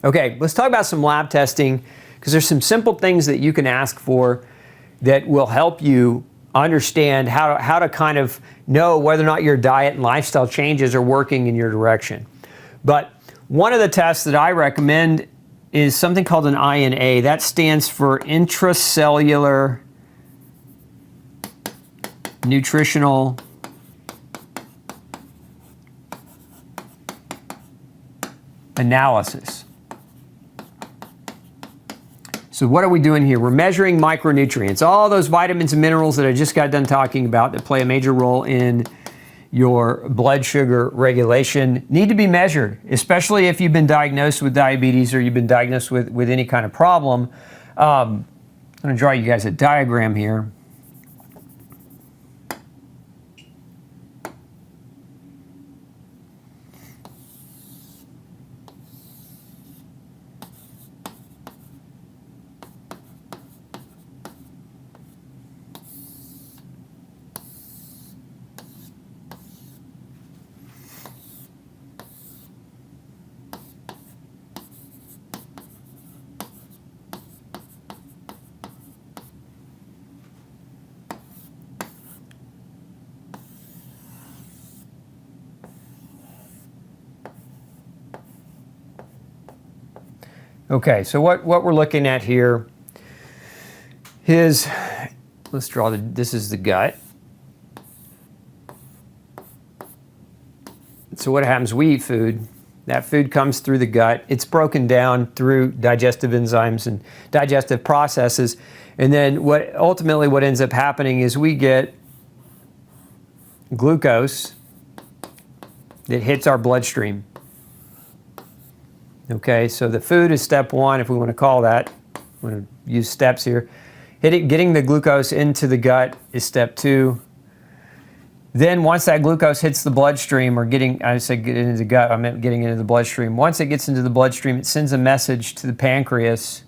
Okay, let's talk about some lab testing, because there's some simple things that you can ask for that will help you understand how to kind of know whether or not your diet and lifestyle changes are working in your direction. But one of the tests that I recommend is something called an INA. That stands for intracellular nutritional analysis. So what are we doing here? We're measuring micronutrients, all those vitamins and minerals that I just got done talking about that play a major role in your blood sugar regulation need to be measured, especially if you've been diagnosed with diabetes or you've been diagnosed with any kind of problem. I'm going to draw you guys a diagram here. Okay, so what we're looking at here is, let's draw this is the gut. So what happens, we eat food, that food comes through the gut, it's broken down through digestive enzymes and digestive processes, and then what ends up happening is we get glucose that hits our bloodstream. Okay, so the food is step one, if we want to call that. I'm going to use steps here. Getting the glucose into the gut is step two. Then once that glucose hits the bloodstream, or I said get into the gut, I meant getting into the bloodstream. Once it gets into the bloodstream, it sends a message to the pancreas.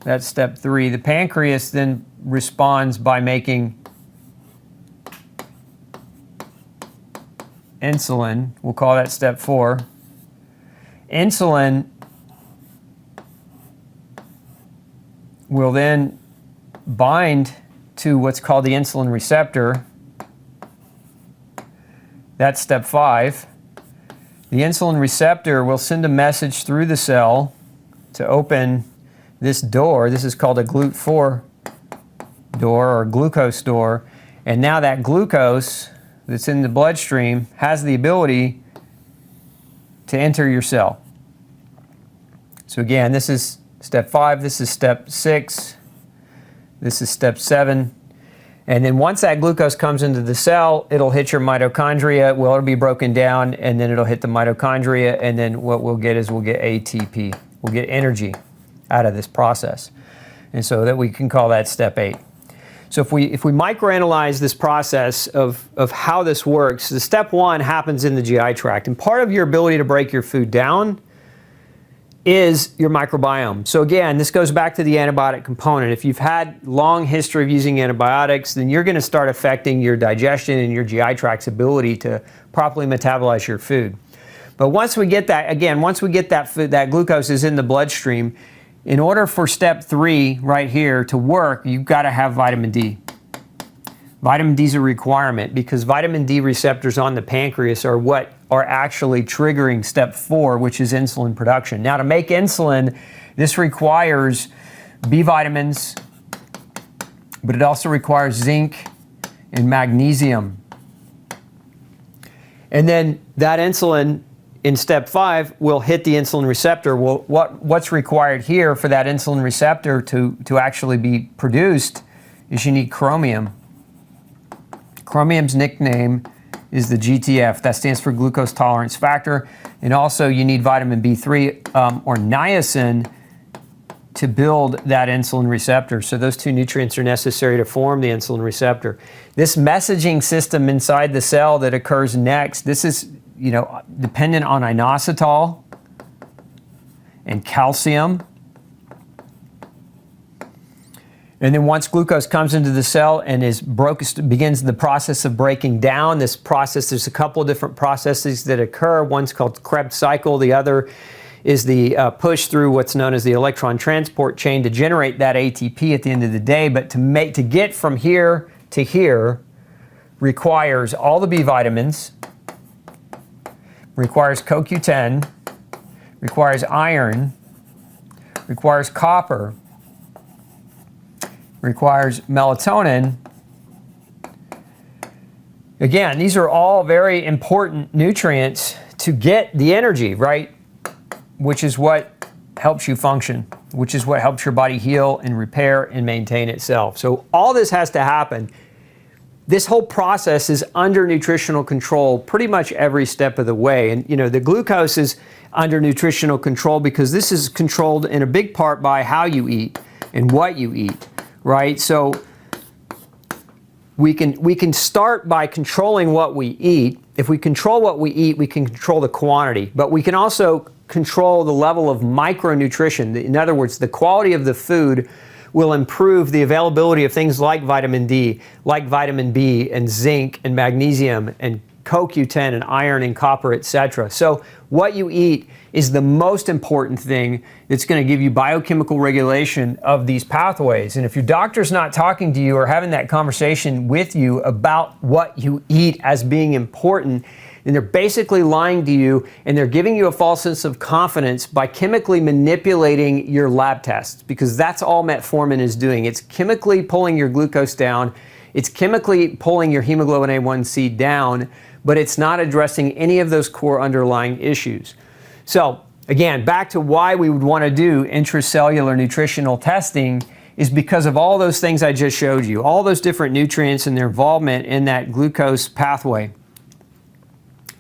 That's step three. The pancreas then responds by making insulin. We'll call that step four. Insulin will then bind to what's called the insulin receptor. That's step five. The insulin receptor will send a message through the cell to open this door. This is called a GLUT4 door or glucose door. And now that glucose that's in the bloodstream has the ability to enter your cell. So again, this is step five, this is step six, this is step seven. And then once that glucose comes into the cell, it'll hit your mitochondria. Well, it'll be broken down, and then it'll hit the mitochondria, and then what we'll get is we'll get ATP. We'll get energy out of this process. And so that we can call that step 8. So if we microanalyze this process of how this works, the step 1 happens in the GI tract. And part of your ability to break your food down is your microbiome. So again, this goes back to the antibiotic component. If you've had long history of using antibiotics, then you're going to start affecting your digestion and your GI tract's ability to properly metabolize your food. But once we get that, again, once we get that food, that glucose is in the bloodstream, in order for step 3 right here to work, you've got to have vitamin D. Vitamin D is a requirement because vitamin D receptors on the pancreas are what are actually triggering step 4, which is insulin production. Now, to make insulin, this requires B vitamins, but it also requires zinc and magnesium. And then that insulin in step 5 will hit the insulin receptor. Well, what's required here for that insulin receptor to actually be produced is you need chromium. Chromium's nickname is the GTF. That stands for glucose tolerance factor. And also you need vitamin B3 or niacin to build that insulin receptor. So those two nutrients are necessary to form the insulin receptor. This messaging system inside the cell that occurs next, this is dependent on inositol and calcium. And then once glucose comes into the cell and begins the process of breaking down, there's a couple of different processes that occur. One's called Krebs cycle. The other is the push through what's known as the electron transport chain to generate that ATP at the end of the day. But to get from here to here requires all the B vitamins, requires CoQ10, requires iron, requires copper, requires melatonin. Again, these are all very important nutrients to get the energy, right? Which is what helps you function, which is what helps your body heal and repair and maintain itself. So all this has to happen. This whole process is under nutritional control pretty much every step of the way. And the glucose is under nutritional control because this is controlled in a big part by how you eat and what you eat, right? So we can start by controlling what we eat. If we control what we eat, we can control the quantity, but we can also control the level of micronutrition. In other words, the quality of the food will improve the availability of things like vitamin D, like vitamin B and zinc and magnesium and CoQ10 and iron and copper, etc. So what you eat is the most important thing that's going to give you biochemical regulation of these pathways. And if your doctor's not talking to you or having that conversation with you about what you eat as being important, then they're basically lying to you and they're giving you a false sense of confidence by chemically manipulating your lab tests, because that's all metformin is doing. It's chemically pulling your glucose down. It's chemically pulling your hemoglobin A1C down, but it's not addressing any of those core underlying issues. So again, back to why we would want to do intracellular nutritional testing is because of all those things I just showed you, all those different nutrients and their involvement in that glucose pathway.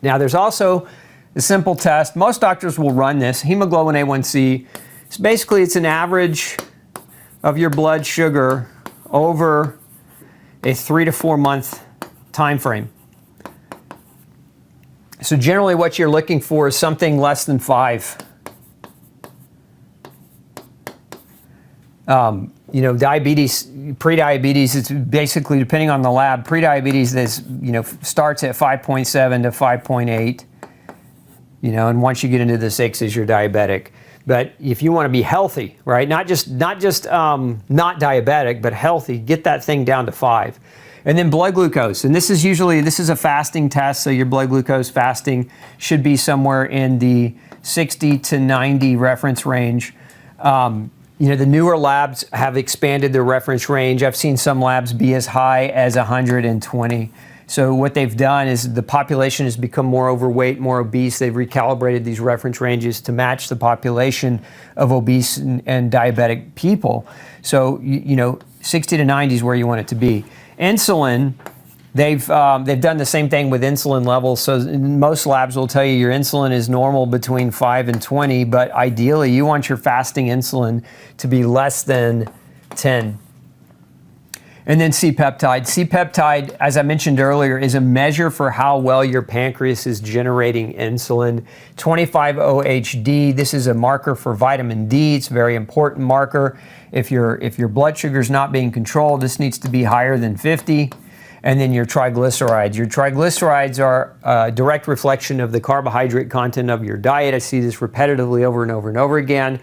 Now there's also a simple test. Most doctors will run this. Hemoglobin A1C. So basically it's an average of your blood sugar over a 3 to 4 month time frame. So generally what you're looking for is something less than 5. Diabetes, pre-diabetes, it's basically, depending on the lab, pre-diabetes is, starts at 5.7 to 5.8, and once you get into the 6s, you're diabetic. But if you want to be healthy, right, not just not diabetic, but healthy, get that thing down to 5. And then blood glucose, and this is a fasting test, so your blood glucose fasting should be somewhere in the 60 to 90 reference range. The newer labs have expanded their reference range. I've seen some labs be as high as 120. So what they've done is the population has become more overweight, more obese. They've recalibrated these reference ranges to match the population of obese and diabetic people. So 60 to 90 is where you want it to be. Insulin, they've done the same thing with insulin levels. So most labs will tell you your insulin is normal between 5 and 20, but ideally you want your fasting insulin to be less than 10. And then C-peptide. C-peptide, as I mentioned earlier, is a measure for how well your pancreas is generating insulin. 25-OHD, this is a marker for vitamin D. It's a very important marker. If your blood sugar is not being controlled, this needs to be higher than 50. And then your triglycerides. Your triglycerides are a direct reflection of the carbohydrate content of your diet. I see this repetitively over and over and over again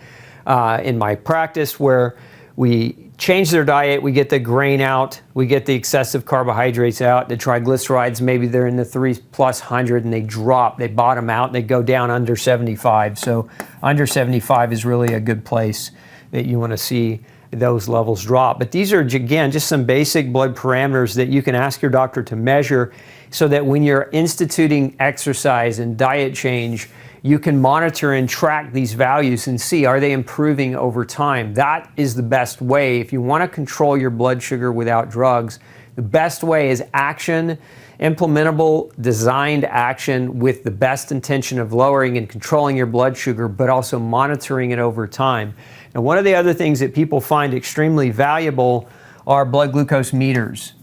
in my practice, where we change their diet, we get the grain out, we get the excessive carbohydrates out, the triglycerides, maybe they're in the 300+ and they drop, they bottom out, and they go down under 75. So under 75 is really a good place that you want to see those levels drop. But these are, again, just some basic blood parameters that you can ask your doctor to measure, so that when you're instituting exercise and diet change, you can monitor and track these values and see, are they improving over time? That is the best way. If you want to control your blood sugar without drugs, the best way is action, implementable, designed action with the best intention of lowering and controlling your blood sugar, but also monitoring it over time. Now, one of the other things that people find extremely valuable are blood glucose meters.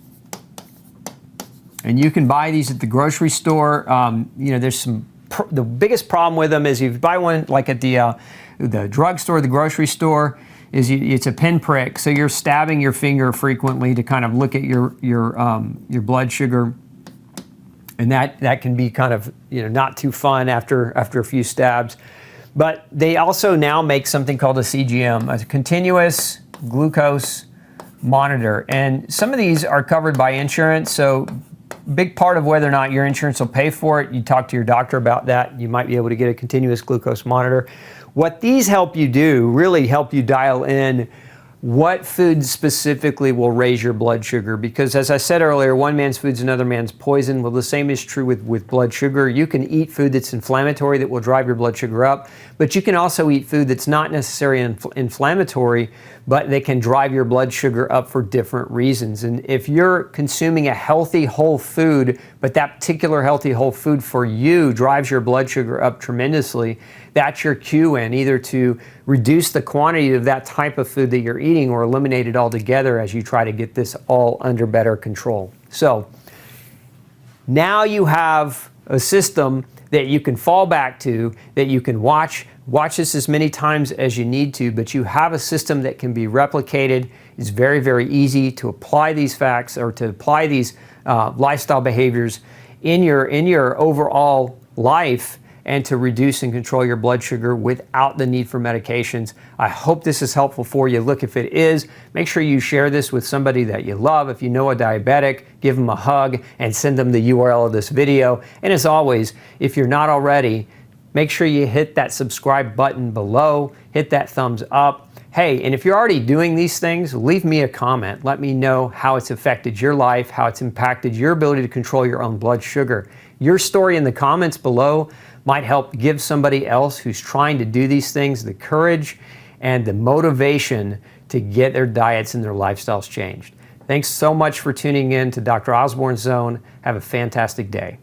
And you can buy these at the grocery store. There's the biggest problem with them is if you buy one like at the drugstore, the grocery store, it's a pinprick. So you're stabbing your finger frequently to kind of look at your blood sugar, and that can be kind of not too fun after a few stabs. But they also now make something called a CGM, a continuous glucose monitor. And some of these are covered by insurance, so big part of whether or not your insurance will pay for it, you talk to your doctor about that. You might be able to get a continuous glucose monitor. What these help you do, really help you dial in what food specifically will raise your blood sugar, because as I said earlier, one man's food is another man's poison. Well, the same is true with blood sugar. You can eat food that's inflammatory that will drive your blood sugar up, but you can also eat food that's not necessarily inflammatory, but they can drive your blood sugar up for different reasons. And if you're consuming a healthy whole food, but that particular healthy whole food for you drives your blood sugar up tremendously, that's your cue in either to reduce the quantity of that type of food that you're eating or eliminate it altogether as you try to get this all under better control. So now you have a system that you can fall back to, that you can watch this as many times as you need to, but you have a system that can be replicated. It's very, very easy to apply these facts or to apply these lifestyle behaviors in your overall life, and to reduce and control your blood sugar without the need for medications. I hope this is helpful for you. Look, if it is, make sure you share this with somebody that you love. If you know a diabetic, give them a hug and send them the URL of this video. And as always, if you're not already, make sure you hit that subscribe button below, hit that thumbs up. Hey, and if you're already doing these things, leave me a comment. Let me know how it's affected your life, how it's impacted your ability to control your own blood sugar. Your story in the comments below might help give somebody else who's trying to do these things the courage and the motivation to get their diets and their lifestyles changed. Thanks so much for tuning in to Dr. Osborne's Zone. Have a fantastic day.